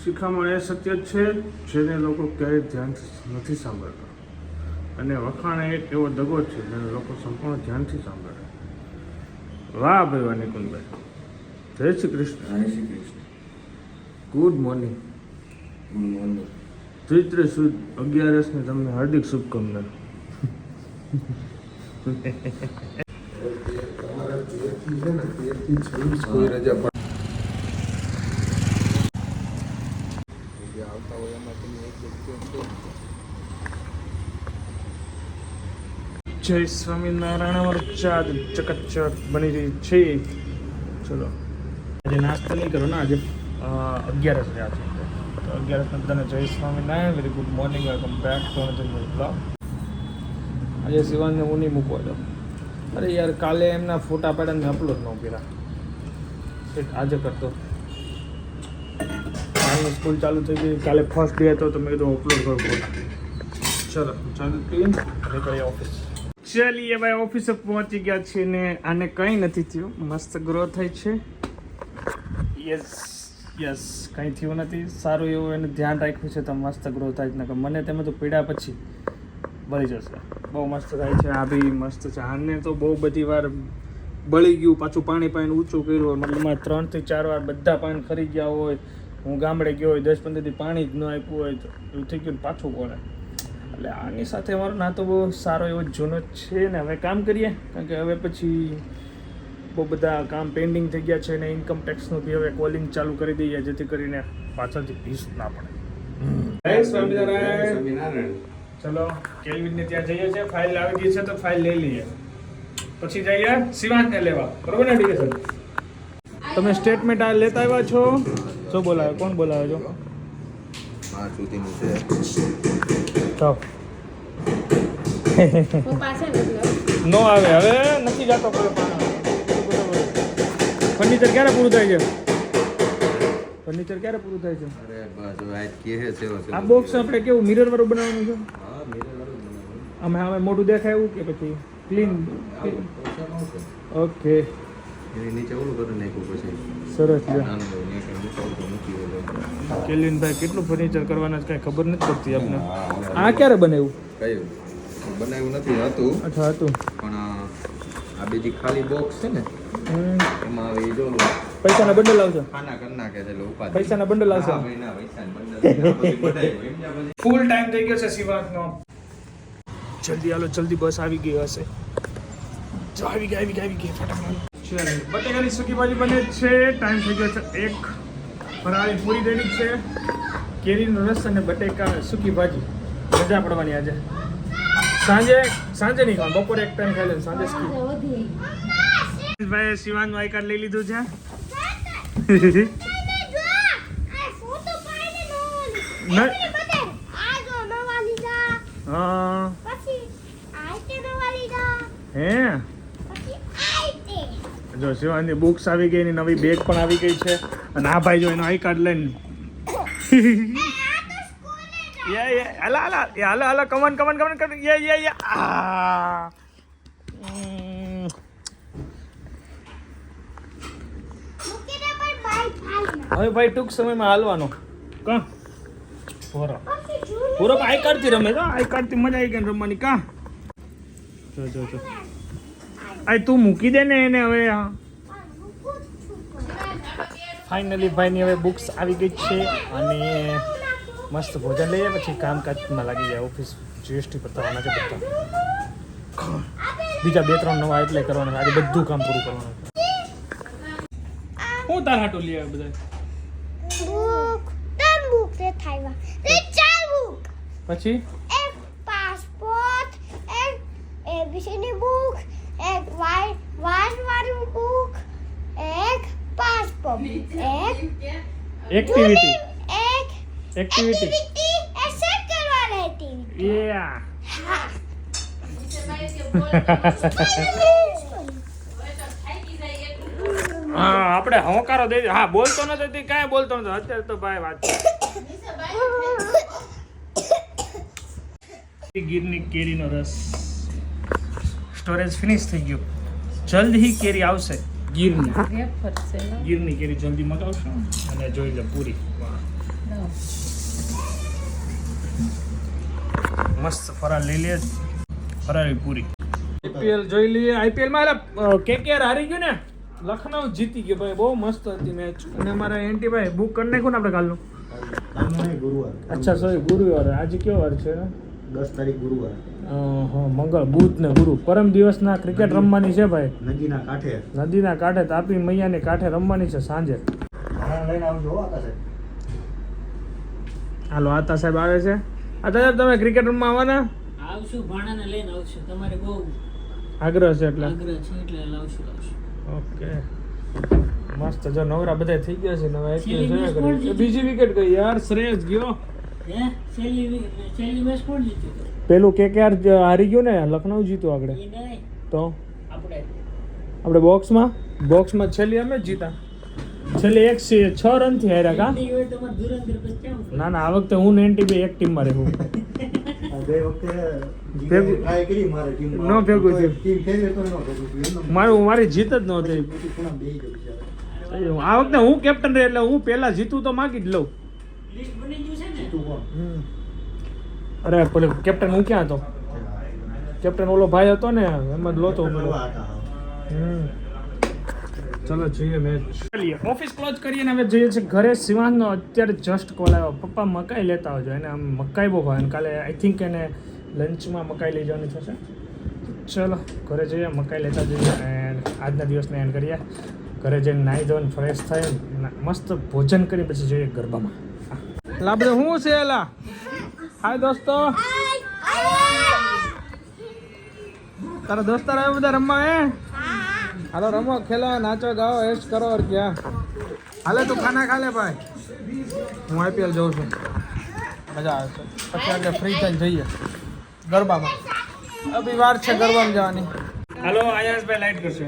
શિખામણ એ સત્ય છે જેને લોકો ક્યારેય ધ્યાનથી નથી સાંભળતા, અને વખાણ એક એવો દગો છે જેને લોકો સંપૂર્ણ ધ્યાનથી સાંભળે. વાહ ભાઈ વાહ નિકુંજભાઈ, જય શ્રી કૃષ્ણ. જય Shri Krishna. Good morning. Good morning. ચૈત્ર સુદ 11ની તમને હાર્દિક શુભકામના. કોઈ રજા પણ જય સ્વામિનારાયણ. અમારું ચા ચકચક બની રહી છે. ચલો આજે નાસ્તો નહીં કરો ને, આજે 11 રહ્યા છે. તો 11 બધાને જય Swaminarayan. Very good morning, welcome back to another blog. આજે શિવાનને હું નહીં મૂકવા દઉં. અરે યાર, કાલે એમના ફોટા પાડીને મેં અપલોડ ન કર્યા. આજે કરતો. કાલની સ્કૂલ ચાલુ થઈ ગઈ, કાલે ફર્સ્ટ ડે હતો તો મેં કીધું અપલોડ કરું ફોટા. ચલો ચાલુ ક્લીન નીકળીએ ઓફિસ. ચલીએ ભાઈ, ઓફિસે પહોંચી ગયા છીએ ને આને કંઈ નથી થયું. મસ્ત ગ્રો થઈ છે. યસ યસ, કંઈ થયું નથી. સારું એવું એનું ધ્યાન રાખ્યું છે તો મસ્ત ગ્રો થાય છે. ને મને તેમાં તો પીડા પછી બળી જશે. બહુ મસ્ત થાય છે. આ બી મસ્ત છે. આને તો બહુ બધી વાર બળી ગયું, પાછું પાણી પાઈને ઊંચું કર્યું. મતલબ 3 થી 4 વાર બધા પાણી ખરી ગયા હોય. હું ગામડે ગયો હોય, 10-15 દી પાણી જ ન આપ્યું હોય તો એવું થઈ ગયું, પાછું પડે. એટલે આની સાથે અમારો નાતો બહુ સારો એવો જૂનો જ છે ને. હવે કામ કરીએ, કારણ કે હવે પછી બહુ બધા કામ પેન્ડિંગ થઈ ગયા છે ને ઇન્કમ ટેક્સનું બી હવે કોલિંગ ચાલુ કરી દઈએ, જેથી કરીને પાછળથી ફીસ ના પડે. જય સ્વામિનારાયણ. ચલો કેલ્વિનને ત્યાં જઈએ છીએ. ફાઇલ આવી ગઈ છે તો ફાઇલ લઈ લઈએ, પછી જઈએ શિવાંતને લેવા. બરોબર ને ડિકેશન? તમે સ્ટેટમેન્ટ આ લેતા આવ્યા છો? શું બોલાવે? કોણ બોલાવે છો? 5 સુધીનું છે. તો નો આવે, હવે નથી જતો. ફર્નિચર ક્યારે પૂરું થાય છે? ફર્નિચર ક્યારે પૂરું થાય છે? અરે બસ હવે આજ કે છે સેવા આ બોક્સ આપણે કેવું મિરર વાળું બનાવવાનું છે? હા, મિરર વાળું બનાવવાનું. અમે હવે મોઢું દેખાય એવું કે પછી ક્લીન? ઓકે, એની નીચે ઓલું કરી નાખ્યું પછી સરસ છે. નાનું એવું નીચે મૂકી ઓલું. કેલ્વિનભાઈ કેટલું ફર્નિચર કરવાના છે કાંઈ ખબર નથી પડતી આપણે. હા, આ ક્યારે બનાવ્યું? કયું બનાવ્યું નથી હતું, અચ્છા હતું. પણ આ બીજી ખાલી બોક્સ છે ને એમાં હવે જો પૈસાના બંડલ આવશે. ખાના કરી નાખે છે એટલે ઉપાધિ. પૈસાના બંડલ આવશે. હા ભાઈ, ના પૈસાના બંડલ આ બધું બધાય હોય. એમ ને આ બધી ફૂલ ટાઈમ થઈ ગયો છે શિવાંતનો. જલ્દી હાલો, જલ્દી બસ આવી ગઈ હશે. જો આવી ગઈ ફટાફટ. ચાલો, બટેકાની સૂકી ભાજી બને છે. ટાઈમ થઈ ગયો છે 1. ફરાળી પૂરી રેડી છે. કેરીનો રસ અને બટેકા સૂકી ભાજી. મજા પડવાની આજે. સાંજે નહીં ખાવાનું, બપોરે એક ટાઈમ ખાઈ લે, સાંજે સ્કીપ. ભાઈ શિવાનનું આઈ કાર્ડ લઈ લીધું છે. હા હે, જો શિવાની બુક્સ આવી ગઈ, એની નવી બેગ પણ આવી ગઈ છે. અને આ ભાઈ જો એનો આઈ કાર્ડ લઈને હાલો કમન હવે ભાઈ ટૂંક સમયમાં હાલવાનો. કા પૂરો આઈ કાર્ડ થી રમે. આઈ કાર્ડ થી મજા આવી ગઈ રમવાની. કા જો આ તું મૂકી દે ને એને હવે. ફાઇનલી ભાઈની હવે બુક્સ આવી ગઈ છે અને મસ્ત ભોજન લઈએ, પછી કામકાજમાં લાગી જાય. ઓફિસ જીએસટી પતાવવાના છે બધા. બીજા 2-3 નવા એપ્લાય કરવાના છે. આજે બધું કામ પૂરું કરવાનું છે. હું તાર હાટું લઈ આવ્યો બધા? પછી એક પાસપોર્ટ, એક એબીસીડી બુક, એક વાળું બુક, એક પાસપોર્ટ, એક એક્ટિવિટી એસેટ કરવાની એક્ટિવિટી. યા હા, આપણે હોકારો દઈ. હા, બોલતો નથી, કાંઈ બોલતો નથી અત્યારે તો ભાઈ. વાત ગીરની કેરીનો રસ સ્ટોરેજ ફિનિશ થઈ ગયું. જલ્દી કેરી આવશે ગીરની કેરી જલ્દી મગાવશો. અને જોઈ લે પૂરી. મસ્ત ફરાર લઈ લે, ફરારી પૂરી. આઈપીએલ જોઈ લઈએ. આઈપીએલ માં કેકેઆર હારી ગયું ને, લખનઉ જીતી ગયું ભાઈ. બહુ મસ્ત હતી મેચ. અને અમારા એન્ટી ભાઈ બુક કરી નાખ્યું ને આપણે કાલનું. ગુરુવાર. અચ્છા સોરી, ગુરુવાર. આજે કયો વાર છે? 10 તારીખ ગુરુવાર. હા, મંગળ, બુધ ને ગુરુ. પરમ દિવસના ક્રિકેટ રમવાની છે ભાઈ. નદીના કાંઠે. નદીના કાંઠે, તાપી મૈયાની કાંઠે રમવાની છે સાંજે. લઈને આવજો આતા સાહેબ. હાલો, આતા સાહેબ આવે છે. આતા સાહેબ તમે ક્રિકેટ રમવા આવવાના? આવશું, ભાણાને લઈને આવશું. તમારે બહુ આગ્રહ છે એટલે. આગ્રહ છે એટલે લાવશું. ઓકે, મસ્ત. જો નવરા બધા થઈ ગયા છે. નવા છેલ્લી match કોણ IPL જીત્યું? બીજી વિકેટ ગઈ યાર. શ્રેયસ ગયો. હે છેલ્લી મેચ કોણ જીત્યું હતું? પેલું કેકેઆર હારી ગયું ને, લખનઉ જીતું આગળ. એ નહીં, તો આપણે બોક્સમાં છેલ્લી અમે જ જીતા. છેલ્લે 6 રનથી હાર્યા કા? ઈ હોય તમારે ધુરંધર પછી કેમ? ના ના, આ વખતે હું ને એન્ટી બે એક ટીમમાં રહેવું. આ બે વખતે ભેગું. ટ્રાય કરી મારે ટીમમાં. ન ભેગું થયું. ટીમ ફેરવે તો ન ભેગું થયું. મારી જીત જ નહોતી. ખૂણા બેહી ગયું બિચારા. આ વખતે હું કેપ્ટન રહે એટલે હું પહેલા જીતું તો માગી જ લઉં. લિસ્ટ બની ગયું છે ને? તું કોણ? અરે પેલો કેપ્ટન હું ક્યાં હતો? કેપ્ટન ઓલો ભાઈ હતો ને, એમાં જ લોતો પેલો. નવા હતા. ચલો જોઈએ મેચ. ચાલીએ ઓફિસ ક્લોઝ કરીએ ને હવે જઈએ છીએ ઘરે. શિવાંગનો અત્યારે જસ્ટ કોલ આવ્યો, પપ્પા મકાઈ લેતા આવજો. એને આમ મકાઈ બહુ ભાવે. કાલે આઈ થિંક એને લંચમાં મકાઈ લઈ જવાની થશે. ચલો ઘરે જઈએ, મકાઈ લેતા જઈએ એન્ડ આજના દિવસને એન્ડ કરીએ. ઘરે જઈને નાહી ધોઈને ફ્રેશ થઈ મસ્ત ભોજન કરી પછી જઈએ ગરબામાં. લાબડે શું છે એલા? હાય દોસ્તો, તારા દોસ્તાર આવે બધા રમવા હે? હાલો રમો, ખેલો, નાચો, ગાઓ, એશ કરો. और क्या? હાલે તું ખાના ખા લે ભાઈ. હું આઈપીએલ જોઉં છું, મજા આવે છે. પછી આપણે ફ્રી થઈને જઈએ ગરબામાં. અભી વાર છે ગરબામાં જવાની. હાલો આયાસભાઈ લાઈટ કરશે.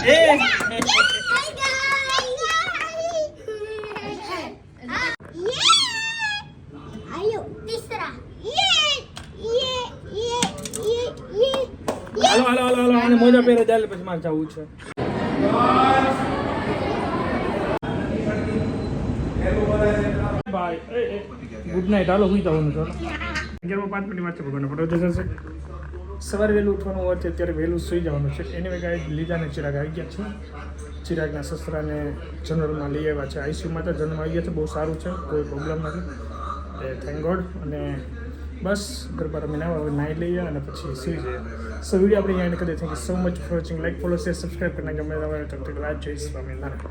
એ હાલો હાલો હાલો હાલો, આને મોજા પહેરે ચાલે પછી મારે જવું છે. બાય. Good night. હાલો સુઈ જવાનું. ચાલો 11:05 વાત છે. ભગવાનનો ફોટો જશે. સવારે વહેલું ઉઠવાનું હોય છે, અત્યારે વહેલું સુઈ જવાનું છે. એની ગાઈડ લીધા ને ચિરાગ આવી ગયા છે. ચિરાગના સસરાને જનરલમાં લઈ આવ્યા છે. આઈસીયુમાં તો જનરલ આવી ગયા છે. બહુ સારું છે, કોઈ પ્રોબ્લેમ નથી. Thank God. અને બસ ગરબા રમીને હવે નાહી લઈએ અને પછી સુઈ જઈએ. સો વિડીયો આપણે અહીંયા કરી. Thank you so much for watching. Like, follow, share, subscribe કરીને ગમે તમારે તક રાત જોઈશ. સ્વામિનારાયણ.